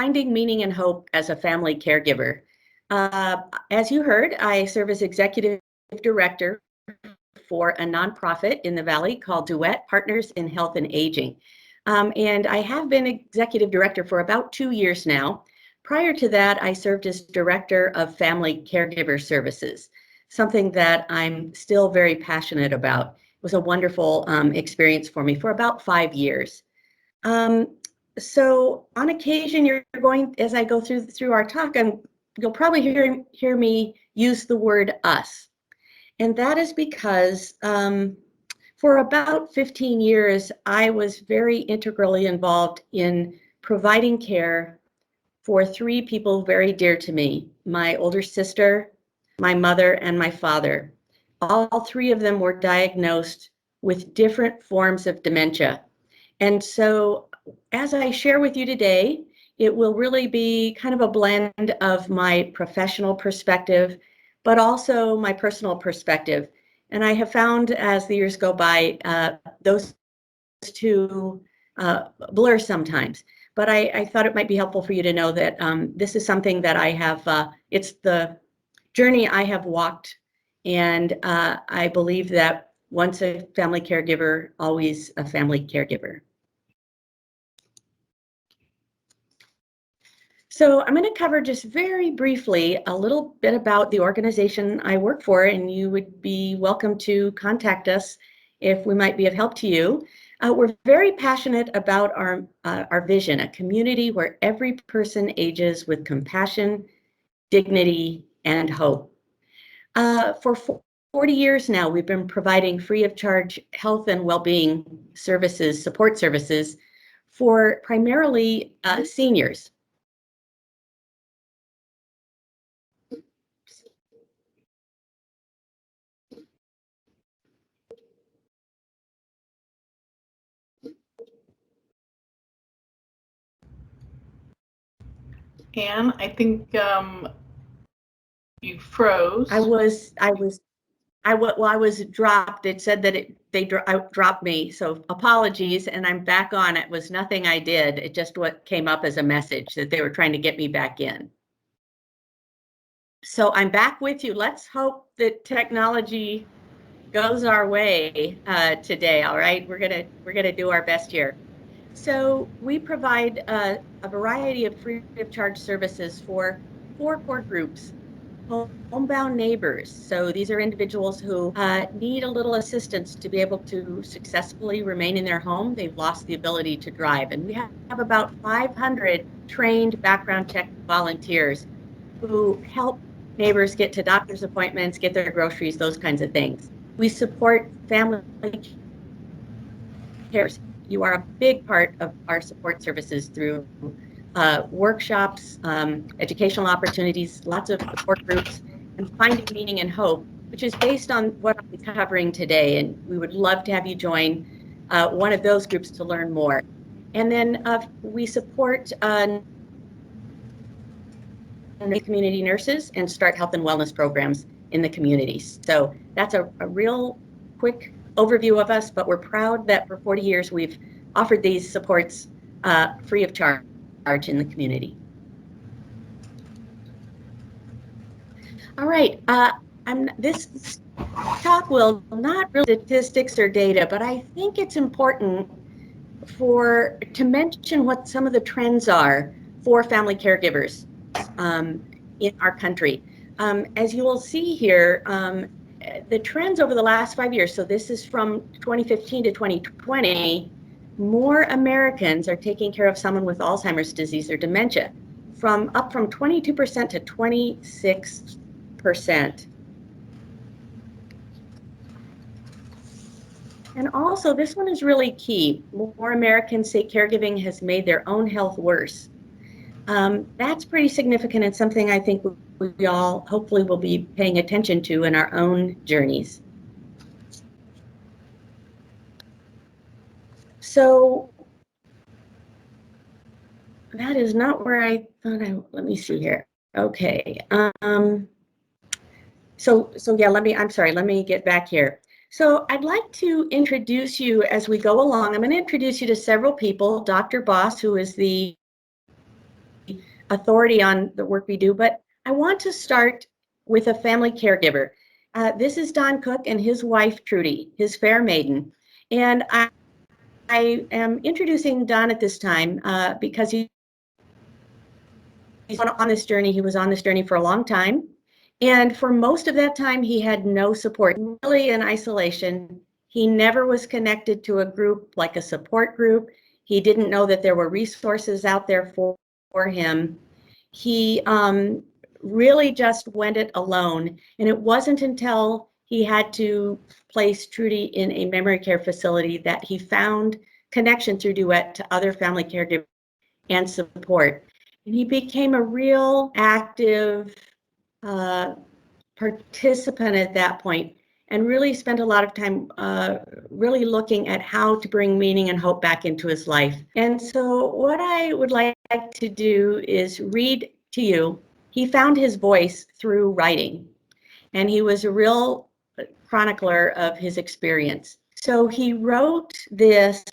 Finding meaning and hope as a family caregiver. As you heard, I serve as executive director for a nonprofit in the Valley called Duet, Partners in Health and Aging. And I have been executive director for about 2 years now. Prior to that, I served as director of family caregiver services, something that I'm still very passionate about. It was a wonderful experience for me for about 5 years. So on occasion, you're going, as I go through our talk, you'll probably hear me use the word us. And that is because for about 15 years, I was very integrally involved in providing care for 3 people very dear to me: my older sister, my mother, and my father. All 3 of them were diagnosed with different forms of dementia. And so as I share with you today, it will really be kind of a blend of my professional perspective, but also my personal perspective. And I have found as the years go by, those 2 blur sometimes. But I thought it might be helpful for you to know that this is something that I have, it's the journey I have walked. And I believe that once a family caregiver, always a family caregiver. So I'm going to cover just very briefly a little bit about the organization I work for, and you would be welcome to contact us if we might be of help to you. We're very passionate about our vision, a community where every person ages with compassion, dignity, and hope. For 40 years now, we've been providing free of charge health and well-being services, support services for primarily seniors. Anne, I think you froze. I was dropped. It said that they dropped me. So apologies, and I'm back on. It was nothing I did. It just what came up as a message that they were trying to get me back in. So I'm back with you. Let's hope that technology goes our way today. All right, we're gonna do our best here. So we provide a variety of free of charge services for 4 core groups. Homebound neighbors. So these are individuals who need a little assistance to be able to successfully remain in their home. They've lost the ability to drive. And we have about 500 trained background check volunteers who help neighbors get to doctor's appointments, get their groceries, those kinds of things. We support family cares. You are a big part of our support services through workshops, educational opportunities, lots of support groups, and finding meaning and hope, which is based on what I'm covering today. And we would love to have you join one of those groups to learn more. And then we support community nurses and start health and wellness programs in the communities. So that's a real quick overview of us, but we're proud that for 40 years we've offered these supports free of charge in the community. All right, this talk will not really statistics or data, but I think it's important to mention what some of the trends are for family caregivers in our country. As you will see here, the trends over the last 5 years, so this is from 2015 to 2020, more Americans are taking care of someone with Alzheimer's disease or dementia, up from 22% to 26%. And also, this one is really key. More Americans say caregiving has made their own health worse. That's pretty significant and something I think we all hopefully will be paying attention to in our own journeys. So that is not where I thought let me see here. Okay. So yeah, let me get back here. So I'd like to introduce you as we go along. I'm going to introduce you to several people. Dr. Boss, who is the authority on the work we do, but I want to start with a family caregiver. This is Don Cook and his wife, Trudy, his fair maiden. And I am introducing Don at this time because he's on this journey. He was on this journey for a long time. And for most of that time, he had no support, really in isolation. He never was connected to a group like a support group. He didn't know that there were resources out there for him. He really just went it alone. And it wasn't until he had to place Trudy in a memory care facility that he found connection through Duet to other family caregivers and support. And he became a real active participant at that point, and really spent a lot of time really looking at how to bring meaning and hope back into his life. And so what I would like to do is read to you. He found his voice through writing, and he was a real chronicler of his experience. So he wrote this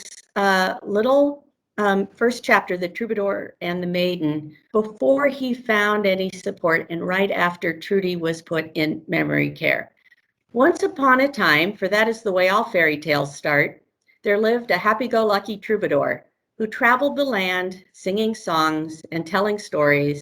little first chapter, The Troubadour and the Maiden, before he found any support and right after Trudy was put in memory care. Once upon a time, for that is the way all fairy tales start, there lived a happy-go-lucky troubadour who traveled the land, singing songs and telling stories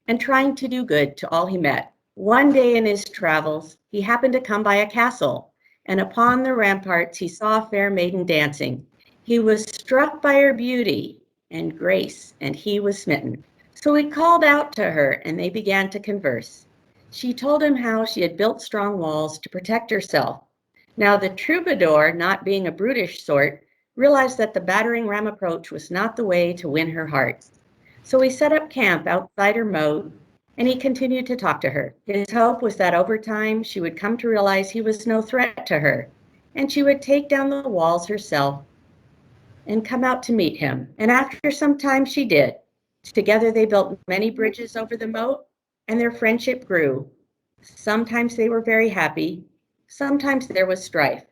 and trying to do good to all he met. One day in his travels, he happened to come by a castle, and upon the ramparts he saw a fair maiden dancing. He was struck by her beauty and grace, and he was smitten. So he called out to her, and they began to converse. She told him how she had built strong walls to protect herself. Now the troubadour, not being a brutish sort, realized that the battering ram approach was not the way to win her heart. So he set up camp outside her moat, and he continued to talk to her. His hope was that over time she would come to realize he was no threat to her, and she would take down the walls herself and come out to meet him. And after some time she did. Together they built many bridges over the moat, and their friendship grew. Sometimes they were very happy, sometimes there was strife,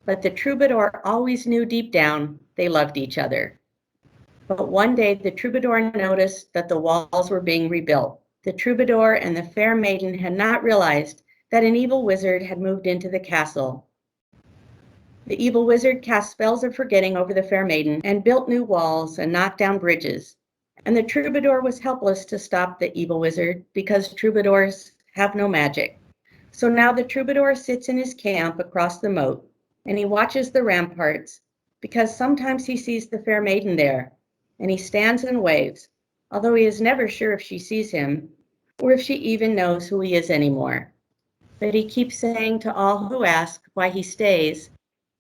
but the troubadour always knew deep down they loved each other. But one day the troubadour noticed that the walls were being rebuilt. The troubadour and the fair maiden had not realized that an evil wizard had moved into the castle. The evil wizard cast spells of forgetting over the fair maiden and built new walls and knocked down bridges. And the troubadour was helpless to stop the evil wizard because troubadours have no magic. So now the troubadour sits in his camp across the moat, and he watches the ramparts because sometimes he sees the fair maiden there, and he stands and waves, although he is never sure if she sees him or if she even knows who he is anymore. But he keeps saying to all who ask why he stays,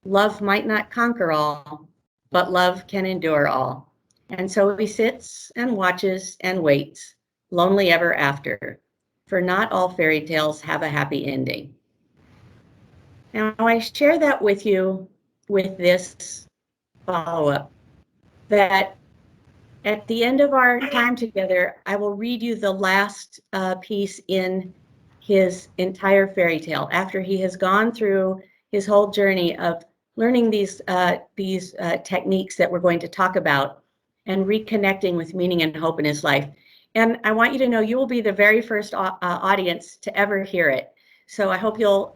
love might not conquer all, but love can endure all. And so he sits and watches and waits, lonely ever after, for not all fairy tales have a happy ending. Now, I share that with you with this follow-up, that at the end of our time together, I will read you the last piece in his entire fairy tale after he has gone through his whole journey of learning these techniques that we're going to talk about and reconnecting with meaning and hope in his life. And I want you to know you will be the very first audience to ever hear it. So I hope you'll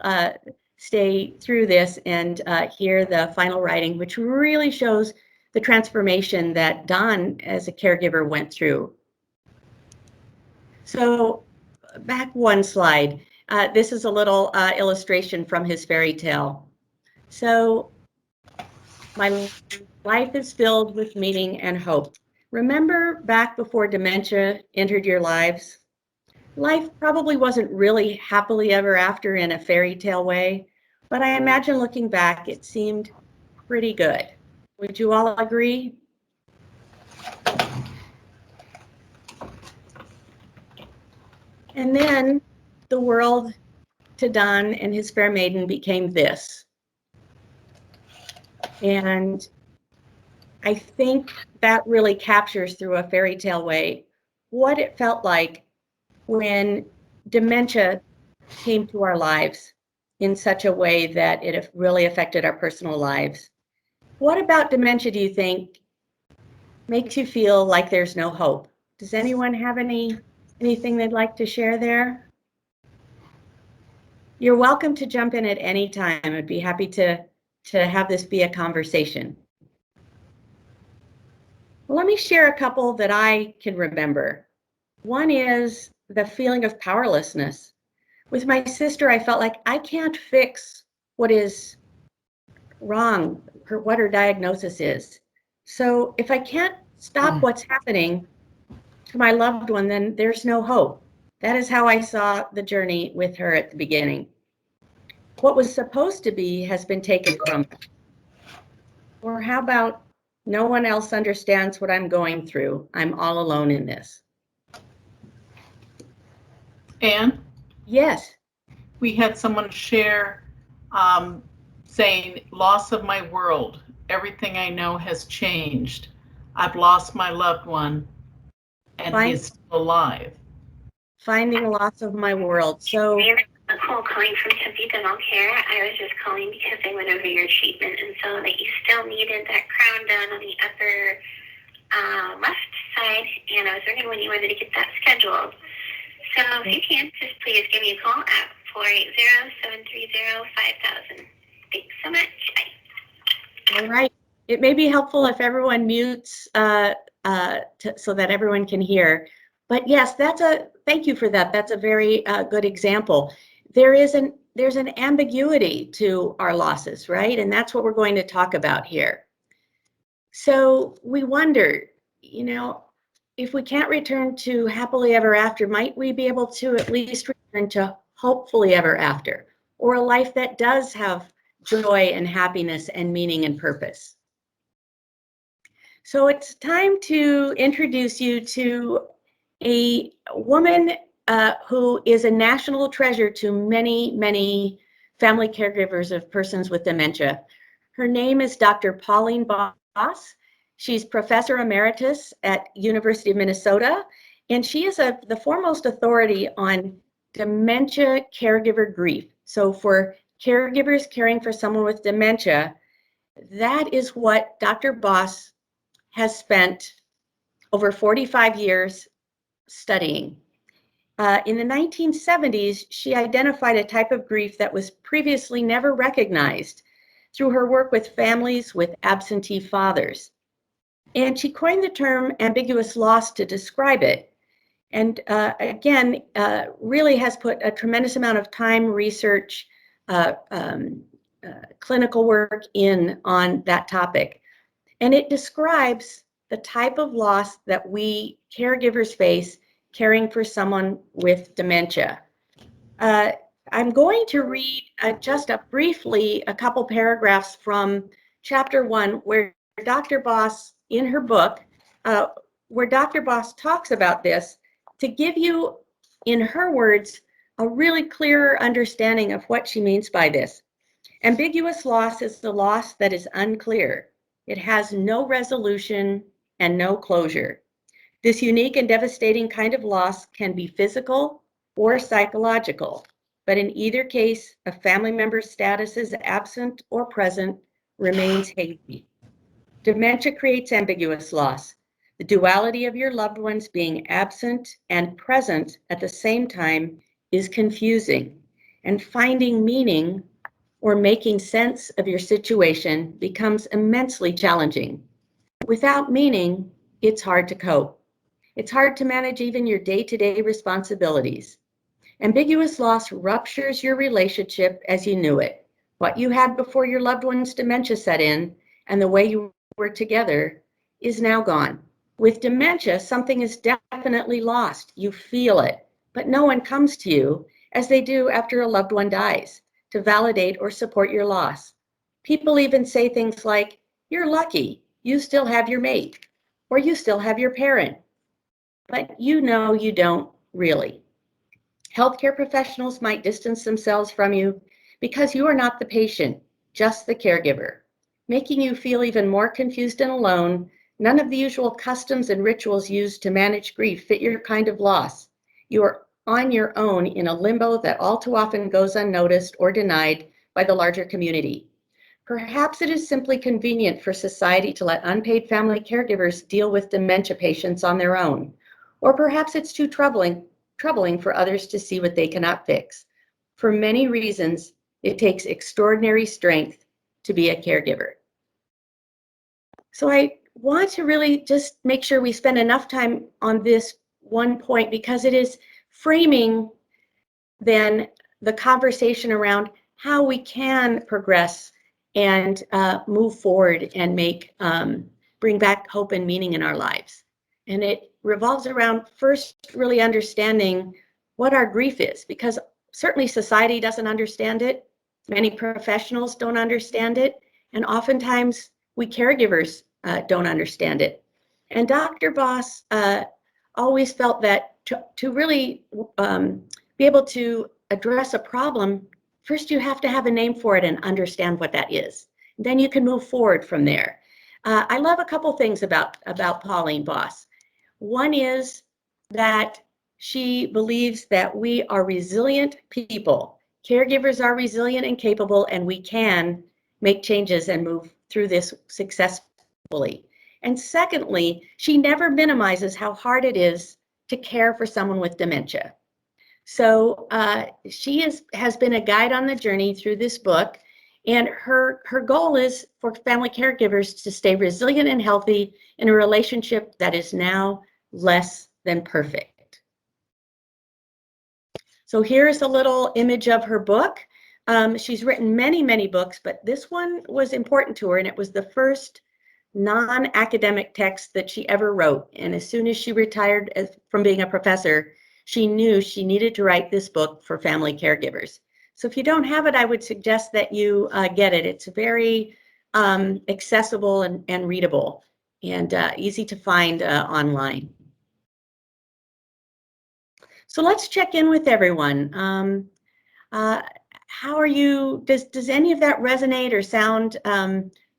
stay through this and hear the final writing, which really shows the transformation that Don as a caregiver went through. So back one slide. This is a little illustration from his fairy tale. So my life is filled with meaning and hope. Remember back before dementia entered your lives? Life probably wasn't really happily ever after in a fairy tale way, but I imagine looking back, it seemed pretty good. Would you all agree? And then the world to Don and his fair maiden became this. And I think that really captures through a fairy tale way what it felt like when dementia came to our lives in such a way that it really affected our personal lives. What about dementia do you think makes you feel like there's no hope? Does anyone have anything they'd like to share there? You're welcome to jump in at any time. I'd be happy to have this be a conversation. Well, let me share a couple that I can remember. One is the feeling of powerlessness. With my sister, I felt like I can't fix what is wrong, what her diagnosis is. So if I can't stop what's happening to my loved one, then there's no hope. That is how I saw the journey with her at the beginning. What was supposed to be has been taken from me. Or how about no one else understands what I'm going through. I'm all alone in this. Anne? Yes. We had someone share saying, loss of my world. Everything I know has changed. I've lost my loved one and he's still alive. Finding the loss of my world. So Nicole calling from Tempe Dental Care. I was just calling because I went over your treatment and saw that you still needed that crown done on the upper left side, and I was wondering when you wanted to get that scheduled. So if you can, just please give me a call at 480-730-5000. Thanks so much. Bye. All right. It may be helpful if everyone mutes so that everyone can hear. But yes, thank you for that. That's a very good example. There's an ambiguity to our losses, right? And that's what we're going to talk about here. So we wonder, if we can't return to happily ever after, might we be able to at least return to hopefully ever after, or a life that does have joy and happiness and meaning and purpose? So it's time to introduce you to a woman who is a national treasure to many, many family caregivers of persons with dementia. Her name is Dr. Pauline Boss. She's Professor Emeritus at University of Minnesota, and she is the foremost authority on dementia caregiver grief. So for caregivers caring for someone with dementia, that is what Dr. Boss has spent over 45 years studying. In the 1970s, she identified a type of grief that was previously never recognized through her work with families with absentee fathers. And she coined the term ambiguous loss to describe it. And again, really has put a tremendous amount of time, research, clinical work in on that topic. And it describes the type of loss that we caregivers face caring for someone with dementia. I'm going to read just briefly a couple paragraphs from chapter 1, where Dr. Boss, in her book, where Dr. Boss talks about this to give you, in her words, a really clearer understanding of what she means by this. Ambiguous loss is the loss that is unclear. It has no resolution and no closure. This unique and devastating kind of loss can be physical or psychological, but in either case, a family member's status as absent or present remains hazy. Dementia creates ambiguous loss. The duality of your loved ones being absent and present at the same time is confusing, and finding meaning or making sense of your situation becomes immensely challenging. Without meaning, it's hard to cope. It's hard to manage even your day-to-day responsibilities. Ambiguous loss ruptures your relationship as you knew it. What you had before your loved one's dementia set in and the way you were together is now gone. With dementia, something is definitely lost. You feel it, but no one comes to you, as they do after a loved one dies, to validate or support your loss. People even say things like, "You're lucky, you still have your mate," or "You still have your parent." But you know you don't really. Healthcare professionals might distance themselves from you because you are not the patient, just the caregiver, making you feel even more confused and alone. None of the usual customs and rituals used to manage grief fit your kind of loss. You are on your own in a limbo that all too often goes unnoticed or denied by the larger community. Perhaps it is simply convenient for society to let unpaid family caregivers deal with dementia patients on their own. Or perhaps it's too troubling for others to see what they cannot fix. For many reasons, it takes extraordinary strength to be a caregiver. So I want to really just make sure we spend enough time on this one point, because it is framing then the conversation around how we can progress and move forward and bring back hope and meaning in our lives. And it revolves around first really understanding what our grief is, because certainly society doesn't understand it. Many professionals don't understand it. And oftentimes we caregivers don't understand it. And Dr. Boss always felt that to really be able to address a problem, first you have to have a name for it and understand what that is. Then you can move forward from there. I love a couple things about Pauline Boss. One is that she believes that we are resilient people. Caregivers are resilient and capable, and we can make changes and move through this successfully. And secondly, she never minimizes how hard it is to care for someone with dementia. So she has been a guide on the journey through this book, and her goal is for family caregivers to stay resilient and healthy in a relationship that is now less than perfect. So here's a little image of her book. She's written many, many books, but this one was important to her, and it was the first non-academic text that she ever wrote. And as soon as she retired from being a professor, she knew she needed to write this book for family caregivers. So if you don't have it, I would suggest that you get it. It's very accessible and readable, and easy to find online. So let's check in with everyone. How are you? Does any of that resonate or sound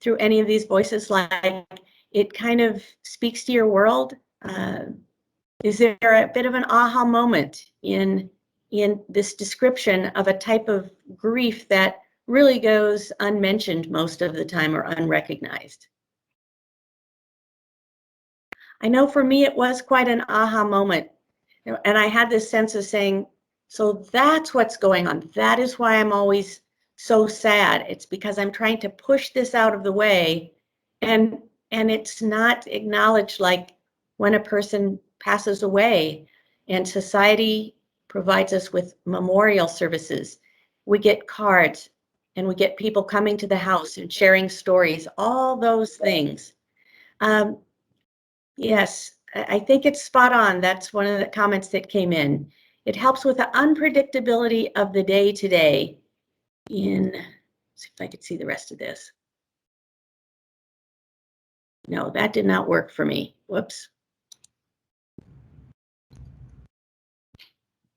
through any of these voices like it kind of speaks to your world? Is there a bit of an aha moment in this description of a type of grief that really goes unmentioned most of the time or unrecognized? I know for me it was quite an aha moment, and I had this sense of saying, so that's what's going on. That is why I'm always so sad. It's because I'm trying to push this out of the way, and it's not acknowledged, like when a person passes away and society provides us with memorial services. We get cards and we get people coming to the house and sharing stories, all those things. Yes, I think it's spot on. That's one of the comments that came in. It helps with the unpredictability of the day to day. Let's see if I could see the rest of this. No, that did not work for me. Whoops.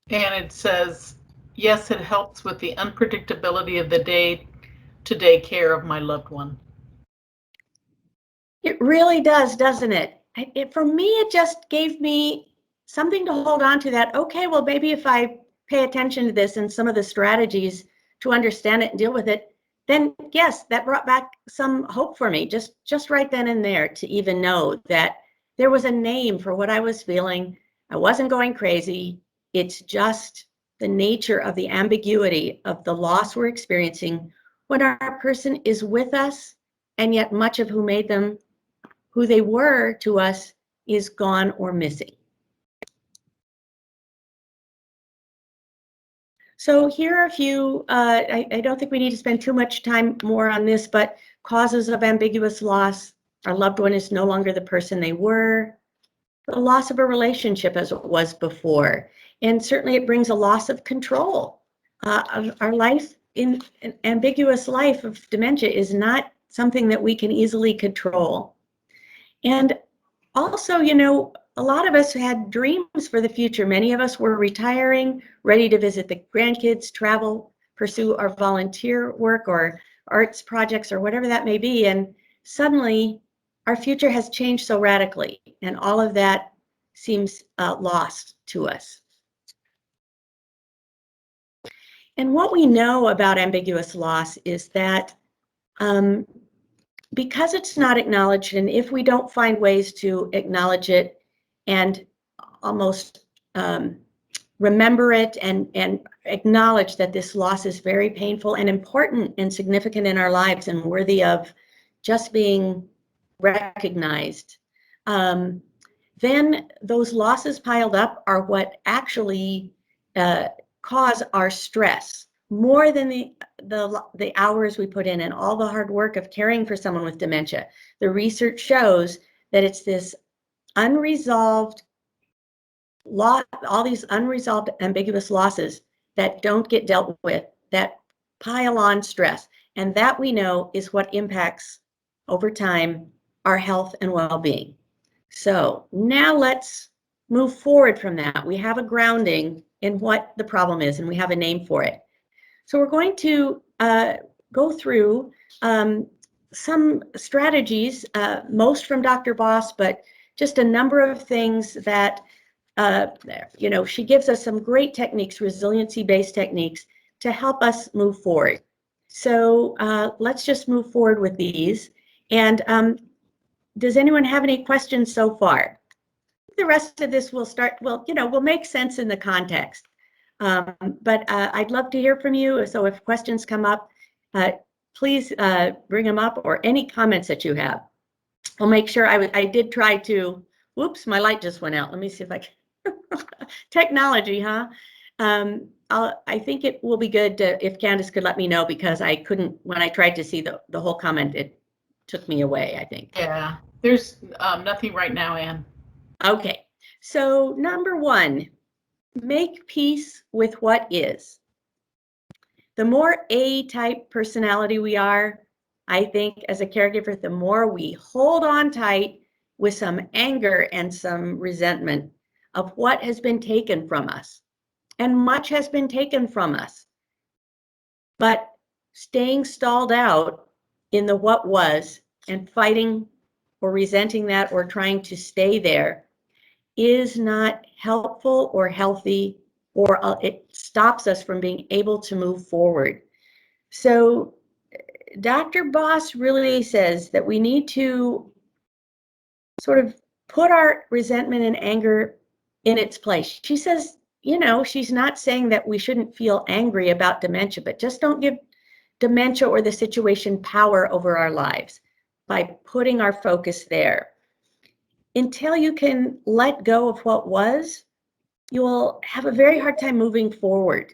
And it says, yes, it helps with the unpredictability of the day-to-day care of my loved one. It really does, doesn't it? For me, it just gave me something to hold on to, that, okay, well, maybe if I pay attention to this and some of the strategies to understand it and deal with it, then yes, that brought back some hope for me, just right then and there, to even know that there was a name for what I was feeling. I wasn't going crazy. It's just the nature of the ambiguity of the loss we're experiencing when our person is with us, and yet much of who made them who they were to us is gone or missing. So here are a few, I don't think we need to spend too much time more on this, but causes of ambiguous loss: our loved one is no longer the person they were, the loss of a relationship as it was before, and certainly it brings a loss of control. Our life, in an ambiguous life of dementia, is not something that we can easily control. And also, a lot of us had dreams for the future. Many of us were retiring, ready to visit the grandkids, travel, pursue our volunteer work or arts projects or whatever that may be. And suddenly our future has changed so radically, and all of that seems lost to us. And what we know about ambiguous loss is that because it's not acknowledged, and if we don't find ways to acknowledge it and almost remember it and acknowledge that this loss is very painful and important and significant in our lives and worthy of just being recognized. Then those losses piled up are what actually cause our stress more than the hours we put in and all the hard work of caring for someone with dementia. The research shows that it's this unresolved loss, all these unresolved ambiguous losses that don't get dealt with, that pile on stress. And that we know is what impacts over time our health and well-being. So now let's move forward from that. We have a grounding in what the problem is and we have a name for it. So we're going to go through some strategies, most from Dr. Boss, but just a number of things that, she gives us some great techniques, resiliency-based techniques to help us move forward. So let's just move forward with these. And does anyone have any questions so far? The rest of this will make sense in the context. But I'd love to hear from you. So if questions come up, please bring them up, or any comments that you have. I'll make sure I did try to, whoops, my light just went out. Let me see if I can. Technology, huh? I think it will be good if Candace could let me know, because I couldn't, when I tried to see the whole comment, it took me away, I think. Yeah, there's nothing right now, Anne. Okay, so number one, make peace with what is. The more A-type personality we are, I think, as a caregiver, the more we hold on tight with some anger and some resentment of what has been taken from us. And much has been taken from us. But staying stalled out in the what was and fighting or resenting that or trying to stay there is not helpful or healthy, or it stops us from being able to move forward. So Dr. Boss really says that we need to sort of put our resentment and anger in its place. She says, she's not saying that we shouldn't feel angry about dementia, but just don't give dementia or the situation power over our lives by putting our focus there. Until you can let go of what was, you'll have a very hard time moving forward.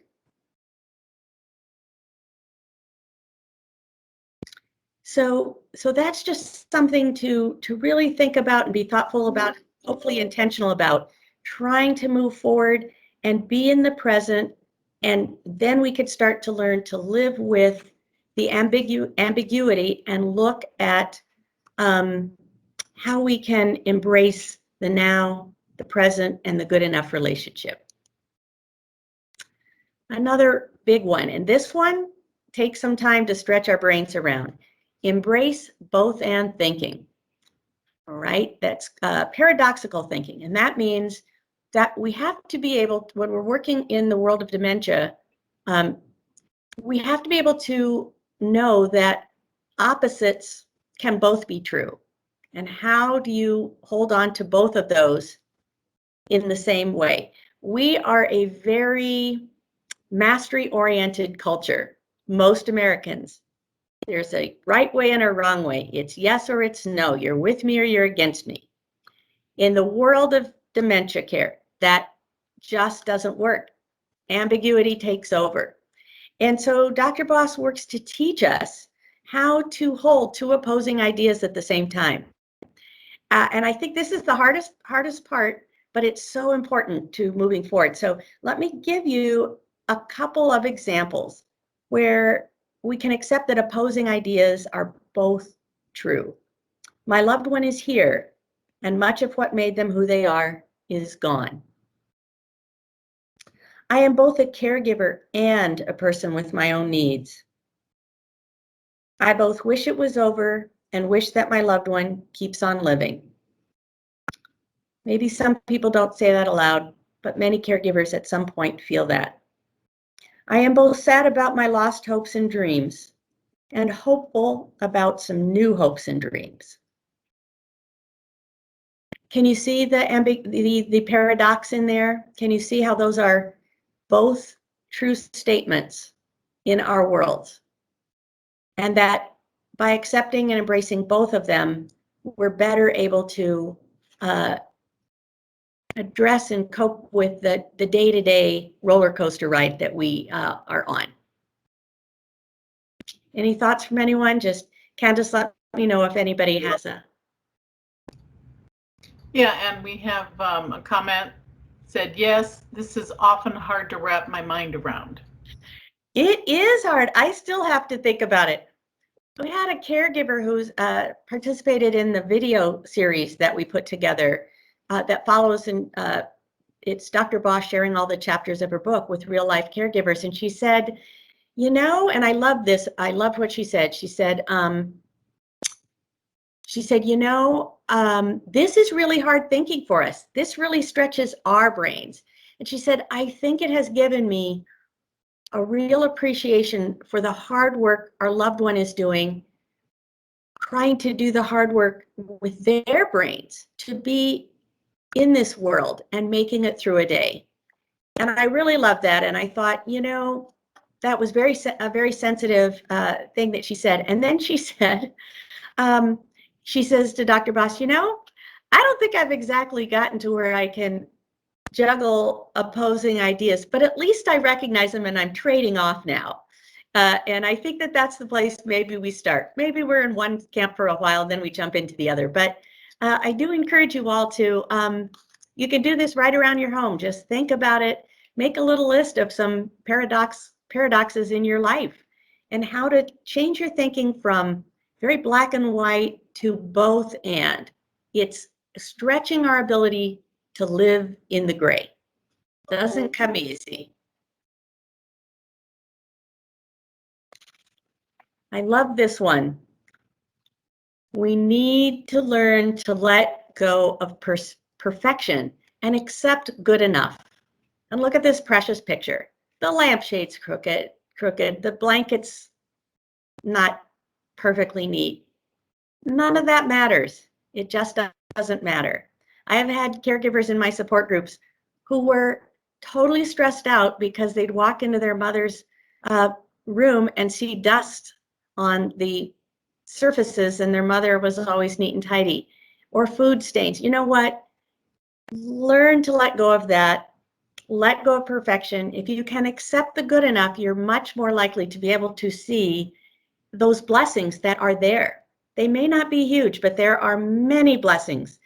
So that's just something to really think about and be thoughtful about, hopefully intentional about, trying to move forward and be in the present. And then we could start to learn to live with the ambiguity and look at how we can embrace the now, the present, and the good enough relationship. Another big one, and this one takes some time to stretch our brains around. Embrace both and thinking. All right, that's paradoxical thinking. And that means that we have to be able to, when we're working in the world of dementia, we have to be able to know that opposites can both be true. And how do you hold on to both of those in the same way? We are a very mastery-oriented culture, most Americans. There's a right way and a wrong way. It's yes or it's no. You're with me or you're against me. In the world of dementia care, that just doesn't work. Ambiguity takes over. And so Dr. Boss works to teach us how to hold two opposing ideas at the same time. And I think this is the hardest part, but it's so important to moving forward. So let me give you a couple of examples where we can accept that opposing ideas are both true. My loved one is here, and much of what made them who they are is gone. I am both a caregiver and a person with my own needs. I both wish it was over and wish that my loved one keeps on living. Maybe some people don't say that aloud, but many caregivers at some point feel that. I am both sad about my lost hopes and dreams and hopeful about some new hopes and dreams. Can you see the paradox in there? Can you see how those are both true statements in our world? And that by accepting and embracing both of them, we're better able to address and cope with the day-to-day roller coaster ride that we are on. Any thoughts from anyone? Candace, let me know if anybody has a. Yeah, and we have a comment said, yes, this is often hard to wrap my mind around. It is hard. I still have to think about it. We had a caregiver who's participated in the video series that we put together that follows, and it's Dr. Boss sharing all the chapters of her book with real life caregivers. And she said, you know, and I love this. I loved what she said. She said, you know, this is really hard thinking for us. This really stretches our brains. And she said, I think it has given me a real appreciation for the hard work our loved one is doing, trying to do the hard work with their brains to be in this world and making it through a day. And I really love that. And I thought, you know, that was a very sensitive thing that she said. And then she said, she says to Dr. Boss, you know, I don't think I've exactly gotten to where I can juggle opposing ideas, but at least I recognize them and I'm trading off now. And I think that that's the place maybe we start. Maybe we're in one camp for a while, then we jump into the other. But I do encourage you all to, you can do this right around your home. Just think about it. Make a little list of some paradoxes in your life and how to change your thinking from very black and white to both and. It's stretching our ability to live in the gray. Doesn't come easy. I love this one. We need to learn to let go of perfection and accept good enough. And look at this precious picture. The lampshade's crooked, the blanket's not perfectly neat. None of that matters. It just doesn't matter. I have had caregivers in my support groups who were totally stressed out because they'd walk into their mother's room and see dust on the surfaces and their mother was always neat and tidy, or food stains. You know what? Learn to let go of that. Let go of perfection. If you can accept the good enough, you're much more likely to be able to see those blessings that are there. They may not be huge, but there are many blessings,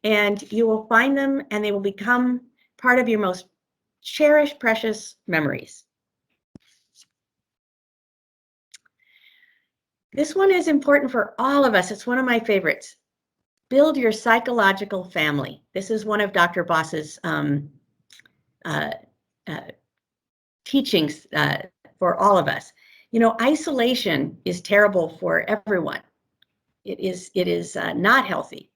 and you will find them and they will become part of your most cherished, precious memories. This one is important for all of us. It's one of my favorites. Build your psychological family. This is one of Dr. Boss's teachings for all of us. You know, isolation is terrible for everyone. It is not healthy.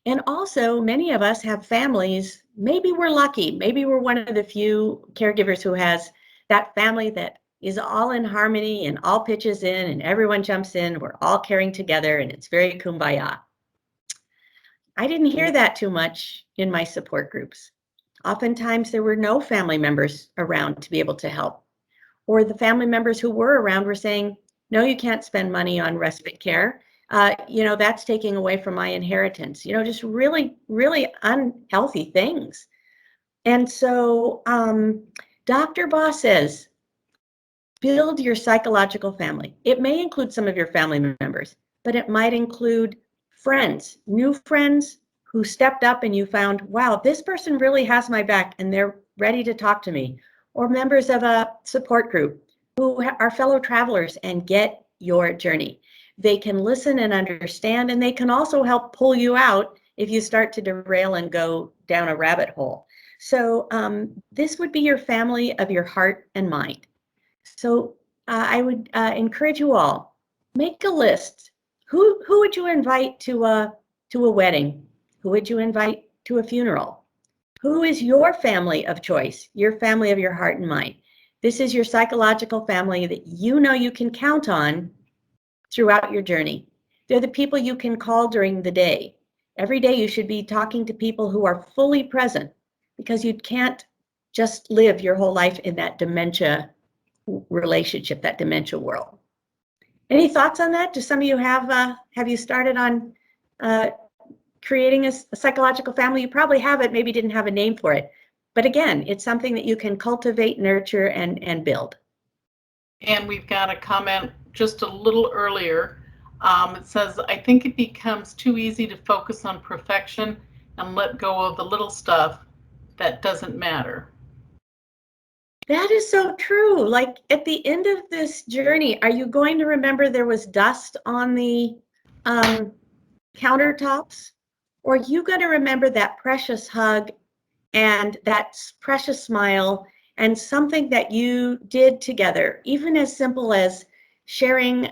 And also, many of us have families. Maybe we're lucky. Maybe we're one of the few caregivers who has that family that is all in harmony and all pitches in and everyone jumps in. We're all caring together and it's very kumbaya. I didn't hear that too much in my support groups. Oftentimes there were no family members around to be able to help. Or the family members who were around were saying, no, you can't spend money on respite care. You know, that's taking away from my inheritance. You know, just really, really unhealthy things. And so Dr. Boss says, build your psychological family. It may include some of your family members, but it might include friends, new friends who stepped up and you found, wow, this person really has my back and they're ready to talk to me. Or members of a support group who are fellow travelers and get your journey. They can listen and understand, and they can also help pull you out if you start to derail and go down a rabbit hole. So this would be your family of your heart and mind. So I would encourage you all, make a list. Who would you invite to a wedding? Who would you invite to a funeral? Who is your family of choice, your family of your heart and mind? This is your psychological family that you know you can count on throughout your journey. They're the people you can call during the day. Every day you should be talking to people who are fully present, because you can't just live your whole life in that dementia relationship, that dementia world. Any thoughts on that? Do some of you have you started on creating a psychological family? You probably have it, maybe didn't have a name for it. But again, it's something that you can cultivate, nurture, and build. And we've got a comment just a little earlier. It says, I think it becomes too easy to focus on perfection and let go of the little stuff that doesn't matter. That is so true. Like at the end of this journey, are you going to remember there was dust on the countertops? Or are you going to remember that precious hug and that precious smile and something that you did together, even as simple as sharing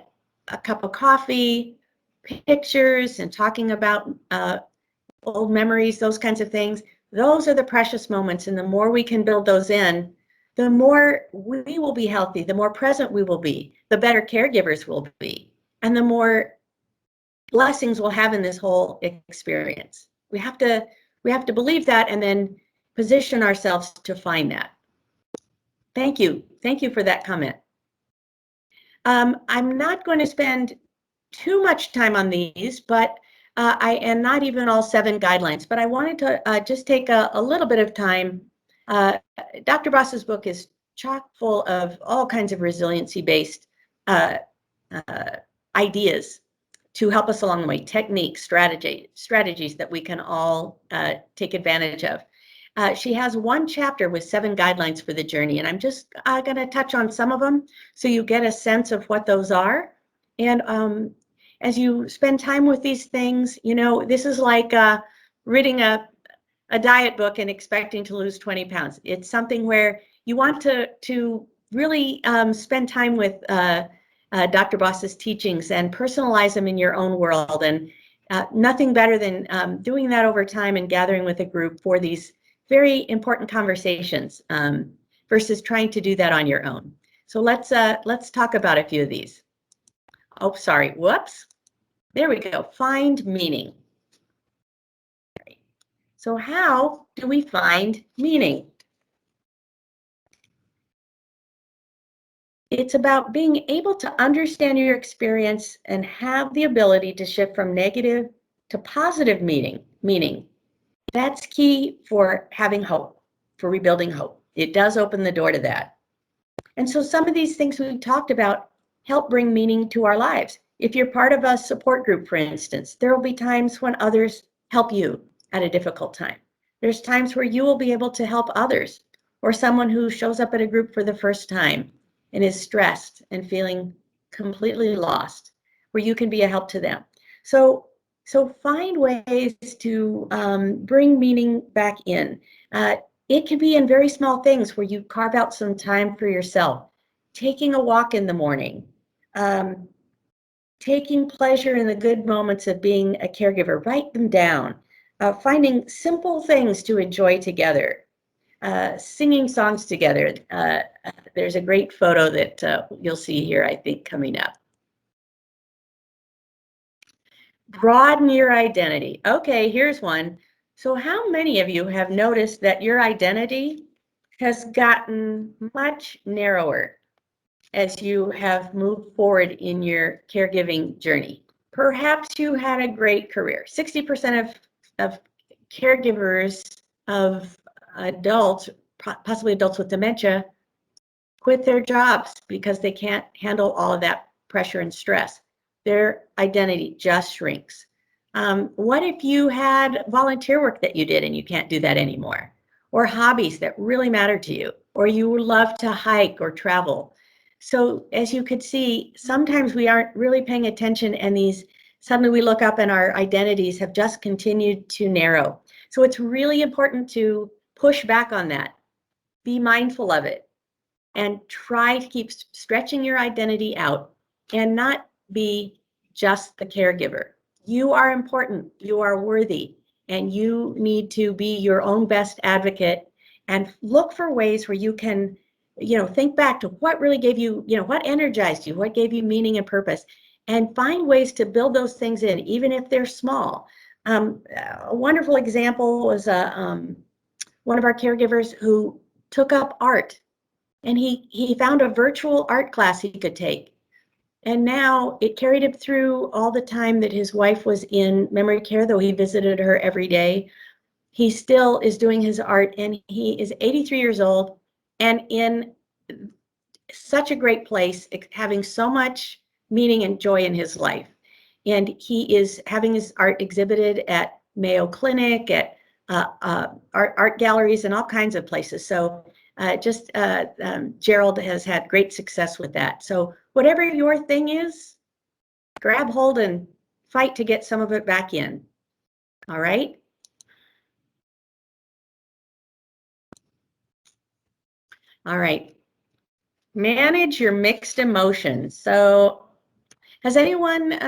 a cup of coffee, pictures, and talking about old memories, those kinds of things? Those are the precious moments. And the more we can build those in, the more we will be healthy, the more present we will be, the better caregivers will be, and the more blessings we'll have in this whole experience. We have to believe that and then position ourselves to find that. Thank you. Thank you for that comment. I'm not going to spend too much time on these, but I am not even all 7 guidelines, but I wanted to just take a little bit of time. Dr. Boss's book is chock full of all kinds of resiliency-based ideas to help us along the way, techniques, strategies that we can all take advantage of. She has one chapter with 7 guidelines for the journey, and I'm just going to touch on some of them so you get a sense of what those are. And as you spend time with these things, you know, this is like reading a diet book and expecting to lose 20 pounds. It's something where you want to really spend time with Dr. Boss's teachings and personalize them in your own world. And nothing better than doing that over time and gathering with a group for these very important conversations versus trying to do that on your own. So let's talk about a few of these. Oh, sorry. Whoops. There we go. Find meaning. So how do we find meaning? It's about being able to understand your experience and have the ability to shift from negative to positive meaning. That's key for having hope, for rebuilding hope. It does open the door to that. And so some of these things we talked about help bring meaning to our lives. If you're part of a support group, for instance, there will be times when others help you at a difficult time. There's times where you will be able to help others, or someone who shows up at a group for the first time and is stressed and feeling completely lost, where you can be a help to them. So find ways to bring meaning back in. It can be in very small things where you carve out some time for yourself, taking a walk in the morning, taking pleasure in the good moments of being a caregiver, write them down, finding simple things to enjoy together, singing songs together. There's a great photo that you'll see here, I think, coming up. Broaden your identity. Okay, here's one. So how many of you have noticed that your identity has gotten much narrower as you have moved forward in your caregiving journey? Perhaps you had a great career. 60% of caregivers of adults, possibly adults with dementia, quit their jobs because they can't handle all of that pressure and stress. Their identity just shrinks. What if you had volunteer work that you did and you can't do that anymore? Or hobbies that really matter to you? Or you love to hike or travel? So as you could see, sometimes we aren't really paying attention, and suddenly we look up and our identities have just continued to narrow. So it's really important to push back on that. Be mindful of it and try to keep stretching your identity out and not be just the caregiver. You are important, you are worthy, and you need to be your own best advocate and look for ways where you can, think back to what really gave you, what energized you, what gave you meaning and purpose, and find ways to build those things in, even if they're small. A wonderful example was one of our caregivers who took up art, and he found a virtual art class he could take. And now it carried him through all the time that his wife was in memory care, though he visited her every day. He still is doing his art, and he is 83 years old and in such a great place, having so much meaning and joy in his life. And he is having his art exhibited at Mayo Clinic, at art galleries, and all kinds of places. So Gerald has had great success with that. So whatever your thing is, grab hold and fight to get some of it back in. All right? All right. Manage your mixed emotions. So has anyone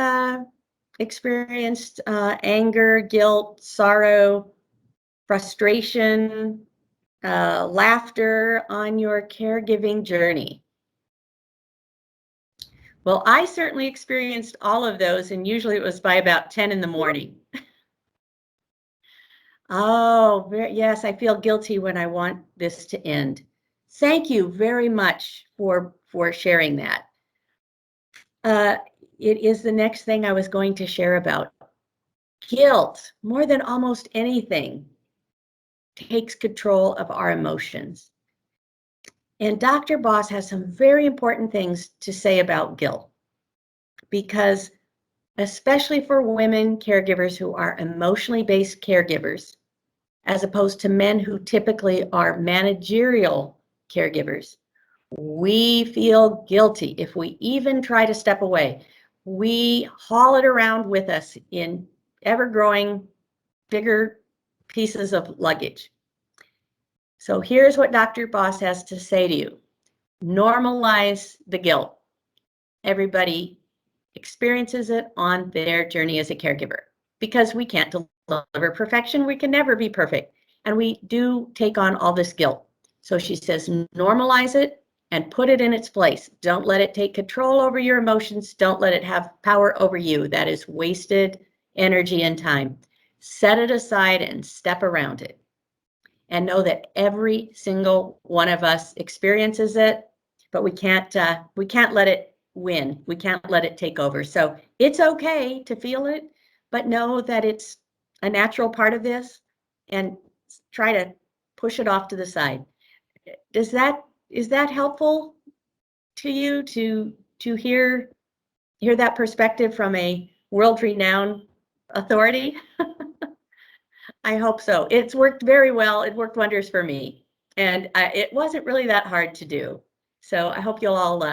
experienced anger, guilt, sorrow, frustration, laughter on your caregiving journey? Well, I certainly experienced all of those, and usually it was by about 10 in the morning. Oh, yes, I feel guilty when I want this to end. Thank you very much for sharing that. It is the next thing I was going to share about. Guilt, more than almost anything, takes control of our emotions. And Dr. Boss has some very important things to say about guilt, because especially for women caregivers who are emotionally based caregivers, as opposed to men who typically are managerial caregivers, we feel guilty if we even try to step away. We haul it around with us in ever-growing, bigger pieces of luggage. So here's what Dr. Boss has to say to you. Normalize the guilt. Everybody experiences it on their journey as a caregiver, because we can't deliver perfection. We can never be perfect. And we do take on all this guilt. So she says, normalize it and put it in its place. Don't let it take control over your emotions. Don't let it have power over you. That is wasted energy and time. Set it aside and step around it. And know that every single one of us experiences it, but we can't let it win. We can't let it take over. So it's okay to feel it, but know that it's a natural part of this, and try to push it off to the side. Is that helpful to you to hear that perspective from a world-renowned authority? I hope so. It's worked very well. It worked wonders for me, and it wasn't really that hard to do. So I hope you'll all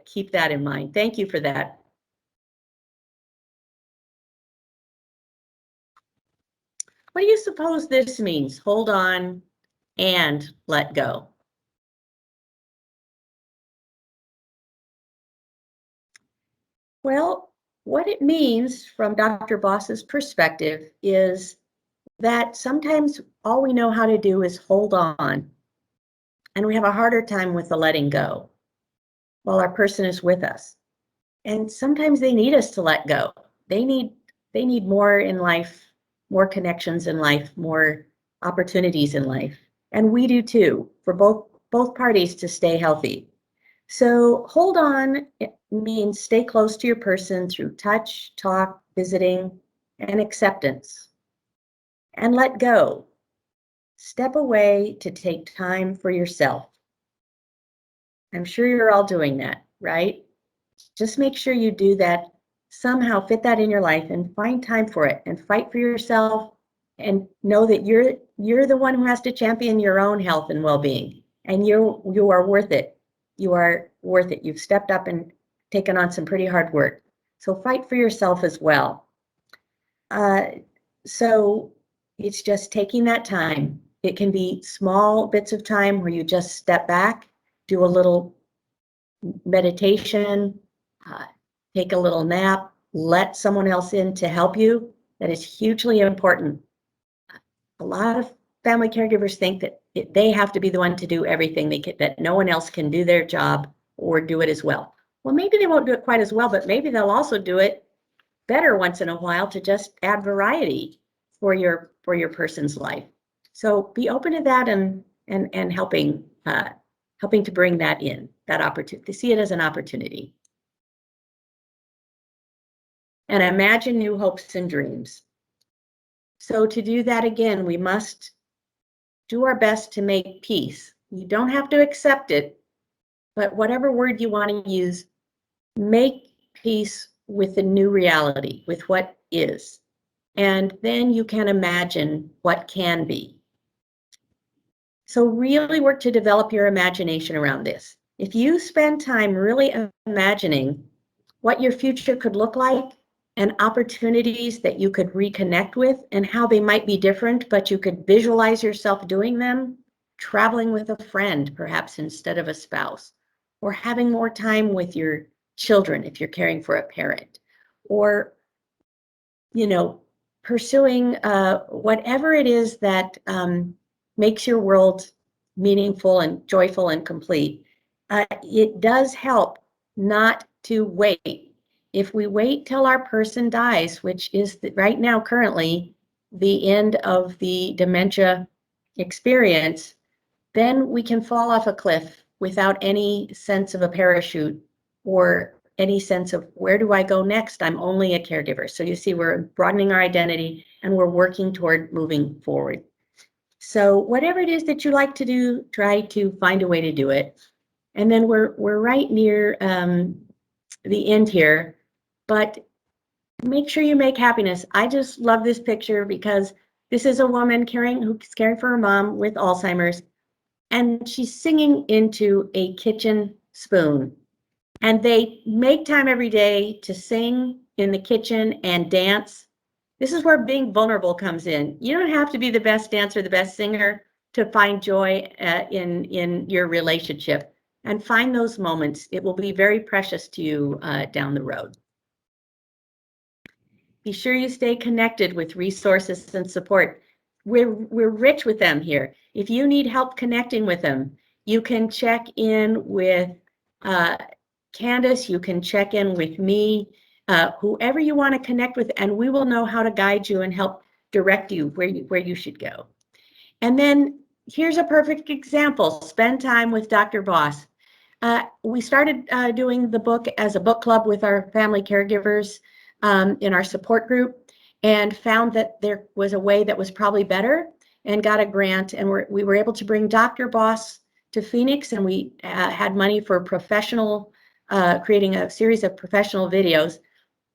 keep that in mind. Thank you for that. What do you suppose this means? Hold on and let go. Well, what it means from Dr. Boss's perspective is that sometimes all we know how to do is hold on, and we have a harder time with the letting go while our person is with us. And sometimes they need us to let go. They need more in life, more connections in life, more opportunities in life. And we do too, for both parties to stay healthy. So hold on, it means stay close to your person through touch, talk, visiting, and acceptance. And let go. Step away to take time for yourself. I'm sure you're all doing that, right? Just make sure you do that, somehow fit that in your life and find time for it, and fight for yourself, and know that you're the one who has to champion your own health and well-being, and you are worth it. You are worth it. You've stepped up and taken on some pretty hard work. So fight for yourself as well. So it's just taking that time. It can be small bits of time where you just step back, do a little meditation, take a little nap, let someone else in to help you. That is hugely important. A lot of family caregivers think that they have to be the one to do everything, that no one else can do their job or do it as well. Well, maybe they won't do it quite as well, but maybe they'll also do it better once in a while to just add variety for your person's life. So be open to that and helping to bring that in, that opportunity, to see it as an opportunity. And imagine new hopes and dreams. So to do that, again, we must do our best to make peace. You don't have to accept it, but whatever word you want to use, make peace with the new reality, with what is. And then you can imagine what can be. So really work to develop your imagination around this. If you spend time really imagining what your future could look like and opportunities that you could reconnect with and how they might be different, but you could visualize yourself doing them, traveling with a friend, perhaps instead of a spouse, or having more time with your children if you're caring for a parent, or, pursuing whatever it is that makes your world meaningful and joyful and complete. It does help not to wait. If we wait till our person dies, which is right now currently the end of the dementia experience, then we can fall off a cliff without any sense of a parachute or any sense of where do I go next? I'm only a caregiver. So you see, we're broadening our identity and we're working toward moving forward. So whatever it is that you like to do, try to find a way to do it. And then we're right near the end here, but make sure you make happiness. I just love this picture because this is a woman who's caring for her mom with Alzheimer's, and she's singing into a kitchen spoon. And they make time every day to sing in the kitchen and dance. This is where being vulnerable comes in. You don't have to be the best dancer, the best singer to find joy in your relationship. And find those moments. It will be very precious to you down the road. Be sure you stay connected with resources and support. We're rich with them here. If you need help connecting with them, you can check in with Candace, you can check in with me, whoever you want to connect with, and we will know how to guide you and help direct you where you should go. And then here's a perfect example. Spend time with Dr. Boss. We started doing the book as a book club with our family caregivers in our support group, and found that there was a way that was probably better, and got a grant, and we were able to bring Dr. Boss to Phoenix, and we had money for creating a series of professional videos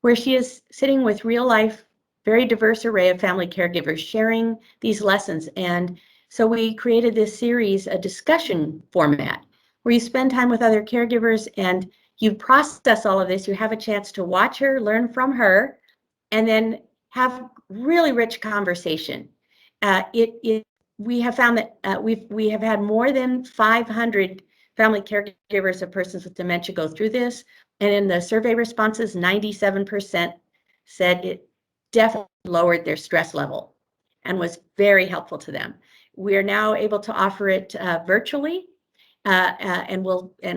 where she is sitting with real life, very diverse array of family caregivers sharing these lessons. And so we created this series, a discussion format, where you spend time with other caregivers and you process all of this. You have a chance to watch her, learn from her, and then have really rich conversation. We have found that we have had more than 500 family caregivers of persons with dementia go through this. And in the survey responses, 97% said it definitely lowered their stress level and was very helpful to them. We are now able to offer it virtually, and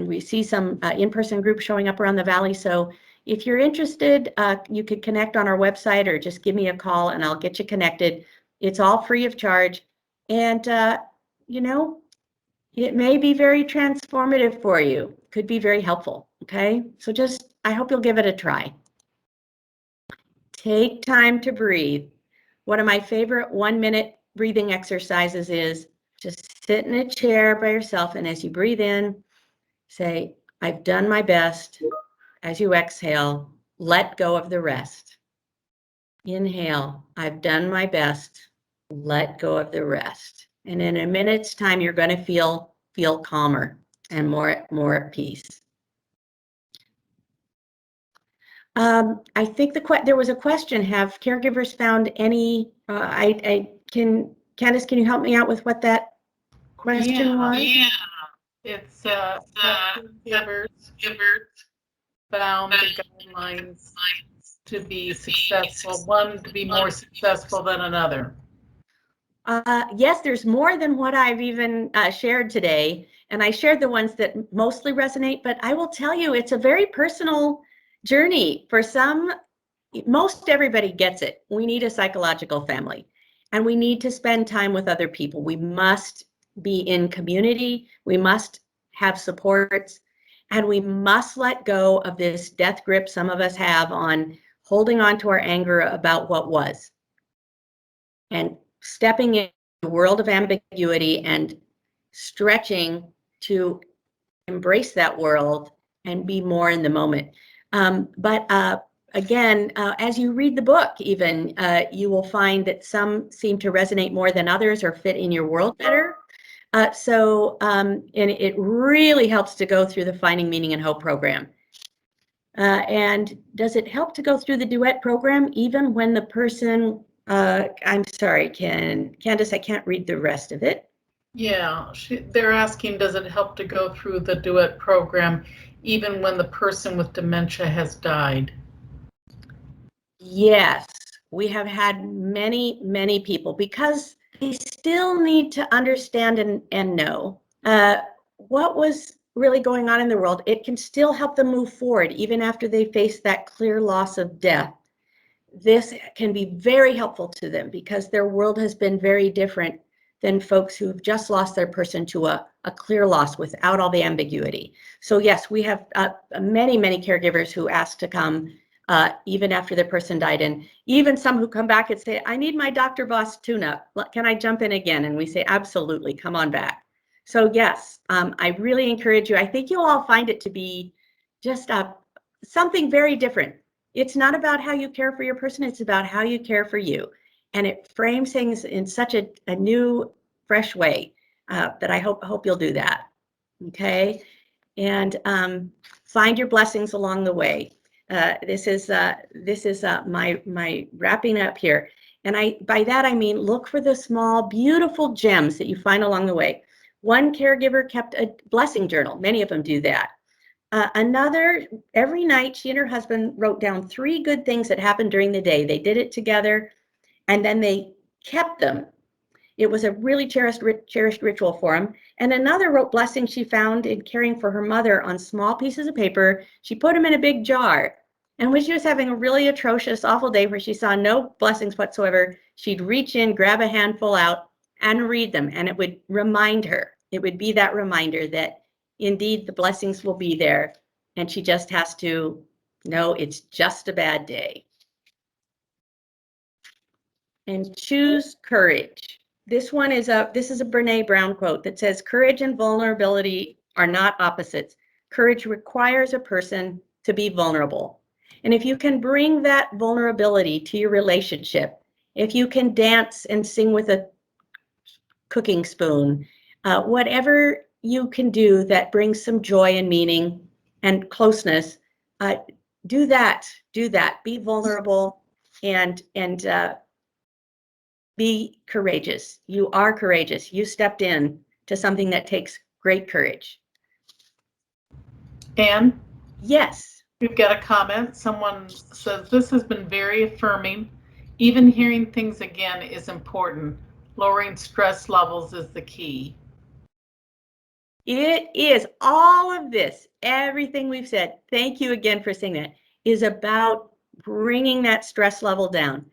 we see some in-person groups showing up around the valley. So if you're interested, you could connect on our website or just give me a call and I'll get you connected. It's all free of charge. And, it may be very transformative for you. Could be very helpful, okay? So I hope you'll give it a try. Take time to breathe. One of my favorite 1-minute breathing exercises is just sit in a chair by yourself, and as you breathe in, say, I've done my best. As you exhale, let go of the rest. Inhale, I've done my best. Let go of the rest. And in a minute's time, you're going to feel calmer and more at peace. I think there was a question. Have caregivers found any? Candace, can you help me out with what that question was? Yeah, it's caregivers found the guidelines to be successful. One to be more successful than another. Yes, there's more than what I've even shared today. And I shared the ones that mostly resonate, but I will tell you, it's a very personal journey. For some, most everybody gets it. We need a psychological family, and we need to spend time with other people. We must be in community. We must have supports, and we must let go of this death grip some of us have on holding on to our anger about what was, and stepping in the world of ambiguity and stretching to embrace that world and be more in the moment. Again, as you read the book, even you will find that some seem to resonate more than others or fit in your world better. And it really helps to go through the Finding Meaning and Hope program. And does it help to go through the Duet program even when the person, I'm sorry, Candace, I can't read the rest of it. Yeah, they're asking, does it help to go through the Duet program even when the person with dementia has died? Yes, we have had many, many people, because they still need to understand and know what was really going on in the world. It can still help them move forward even after they face that clear loss of death. This can be very helpful to them because their world has been very different than folks who've just lost their person to a clear loss without all the ambiguity. So yes, we have many, many caregivers who ask to come even after their person died, and even some who come back and say, I need my Dr. Boss tune-up. Can I jump in again? And we say, absolutely, come on back. So yes, I really encourage you. I think you'll all find it to be just something very different. It's not about how you care for your person, it's about how you care for you. And it frames things in such a new, fresh way that I hope you'll do that. Okay, and find your blessings along the way. This is my wrapping up here, and by that I mean look for the small, beautiful gems that you find along the way. One caregiver kept a blessing journal. Many of them do that. Another, every night she and her husband wrote down 3 good things that happened during the day. They did it together, and then they kept them. It was a really cherished ritual for them. And another wrote blessings she found in caring for her mother on small pieces of paper. She put them in a big jar. And when she was having a really atrocious, awful day where she saw no blessings whatsoever, she'd reach in, grab a handful out, and read them. And it would remind her. It would be that reminder that indeed the blessings will be there. And she just has to know it's just a bad day. And choose courage. This is a Brene Brown quote that says, courage and vulnerability are not opposites. Courage requires a person to be vulnerable. And if you can bring that vulnerability to your relationship, if you can dance and sing with a cooking spoon, whatever you can do that brings some joy and meaning and closeness, do that. Be vulnerable and be courageous. You are courageous. You stepped in to something that takes great courage. Anne? Yes. We've got a comment. Someone says, this has been very affirming. Even hearing things again is important. Lowering stress levels is the key. It is. All of this, everything we've said, thank you again for saying that, is about bringing that stress level down.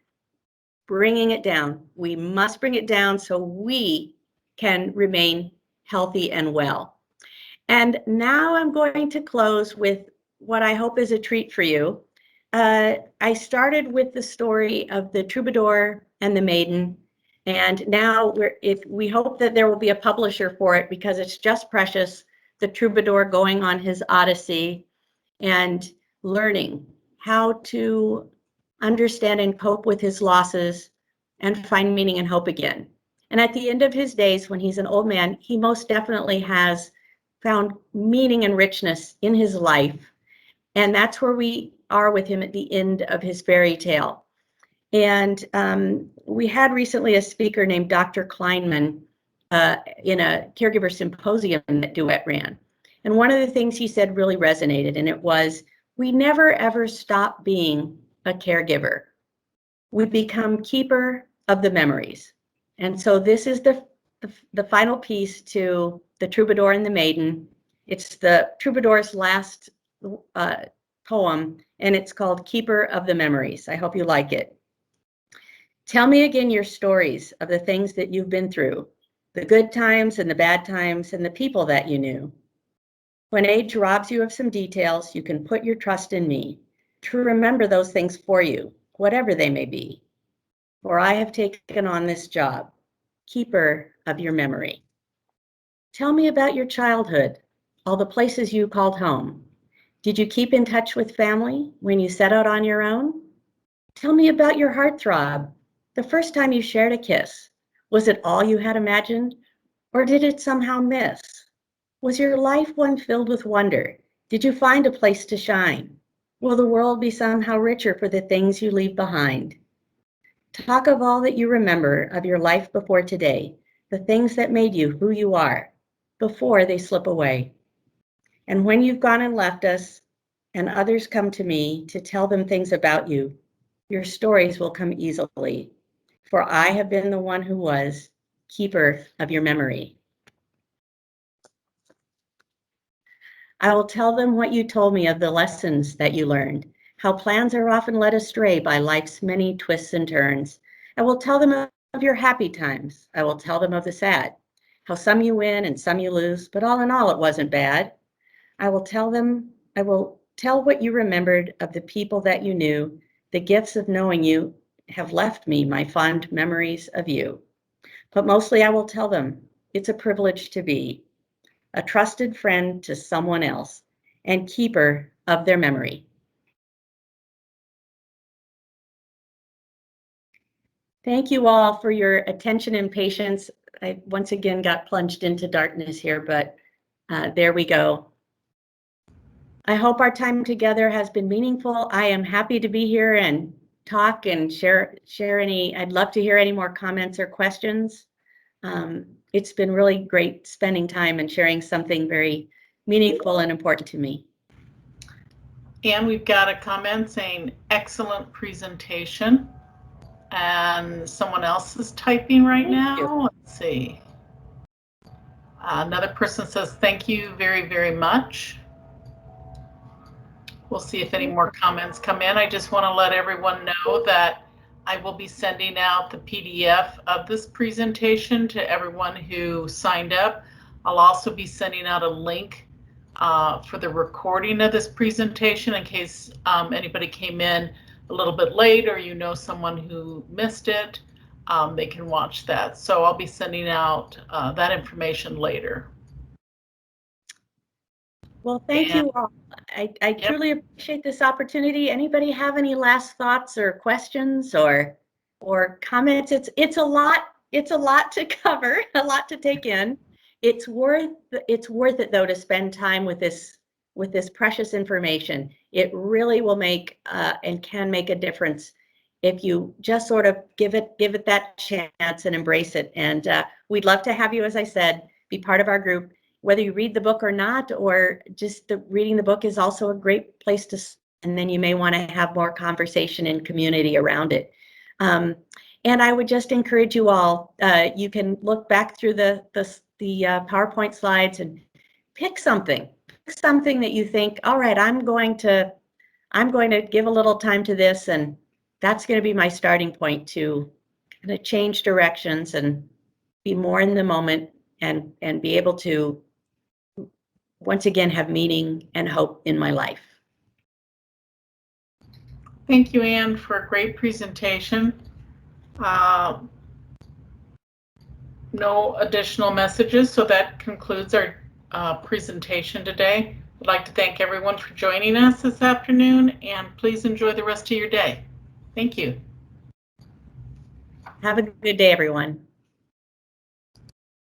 Bringing it down. We must bring it down so we can remain healthy and well. And now I'm going to close with what I hope is a treat for you. I started with the story of the Troubadour and the Maiden, and now we hope that there will be a publisher for it because it's just precious. The Troubadour going on his odyssey and learning how to understand and cope with his losses and find meaning and hope again. And at the end of his days, when he's an old man, he most definitely has found meaning and richness in his life. And that's where we are with him at the end of his fairy tale. And we had recently a speaker named Dr. Kleinman in a caregiver symposium that Duet ran. And one of the things he said really resonated, and it was, we never ever stop being a caregiver. We become keeper of the memories. And so this is the final piece to the Troubadour and the Maiden. It's the Troubadour's last poem, and it's called Keeper of the Memories. I hope you like it. Tell me again your stories of the things that you've been through, the good times and the bad times and the people that you knew. When age robs you of some details, you can put your trust in me to remember those things for you, whatever they may be. For I have taken on this job, keeper of your memory. Tell me about your childhood, all the places you called home. Did you keep in touch with family when you set out on your own? Tell me about your heartthrob, the first time you shared a kiss. Was it all you had imagined, or did it somehow miss? Was your life one filled with wonder? Did you find a place to shine? Will the world be somehow richer for the things you leave behind? Talk of all that you remember of your life before today, the things that made you who you are, before they slip away. And when you've gone and left us, and others come to me to tell them things about you, your stories will come easily, for I have been the one who was keeper of your memory. I will tell them what you told me of the lessons that you learned, how plans are often led astray by life's many twists and turns. I will tell them of your happy times. I will tell them of the sad, how some you win and some you lose, but all in all, it wasn't bad. I will tell what you remembered of the people that you knew. The gifts of knowing you have left me my fond memories of you. But mostly I will tell them it's a privilege to be a trusted friend to someone else and keeper of their memory. Thank you all for your attention and patience. I once again got plunged into darkness here, but there we go. I hope our time together has been meaningful. I am happy to be here and talk and share any, I'd love to hear any more comments or questions. It's been really great spending time and sharing something very meaningful and important to me. And we've got a comment saying, excellent presentation. And someone else is typing right now. Let's see. Another person says, thank you very, very much. We'll see if any more comments come in. I just want to let everyone know that I will be sending out the PDF of this presentation to everyone who signed up. I'll also be sending out a link for the recording of this presentation in case anybody came in a little bit late or you know someone who missed it, they can watch that. So I'll be sending out that information later. Well, thank you all. I truly appreciate this opportunity. Anybody have any last thoughts or questions or comments? It's a lot to cover, a lot to take in. It's worth it though to spend time with this precious information. It really will make and can make a difference if you just sort of give it that chance and embrace it. And we'd love to have you, as I said, be part of our group. Whether you read the book or not, or just reading the book is also a great place to, and then you may want to have more conversation and community around it. And I would just encourage you all, you can look back through the PowerPoint slides and pick something that you think, all right, I'm going to give a little time to this, and that's going to be my starting point to kind of change directions and be more in the moment and be able to once again have meaning and hope in my life. Thank you, Anne, for a great presentation. No additional messages, so that concludes our presentation today. I'd like to thank everyone for joining us this afternoon, and please enjoy the rest of your day. Thank you. Have a good day, everyone.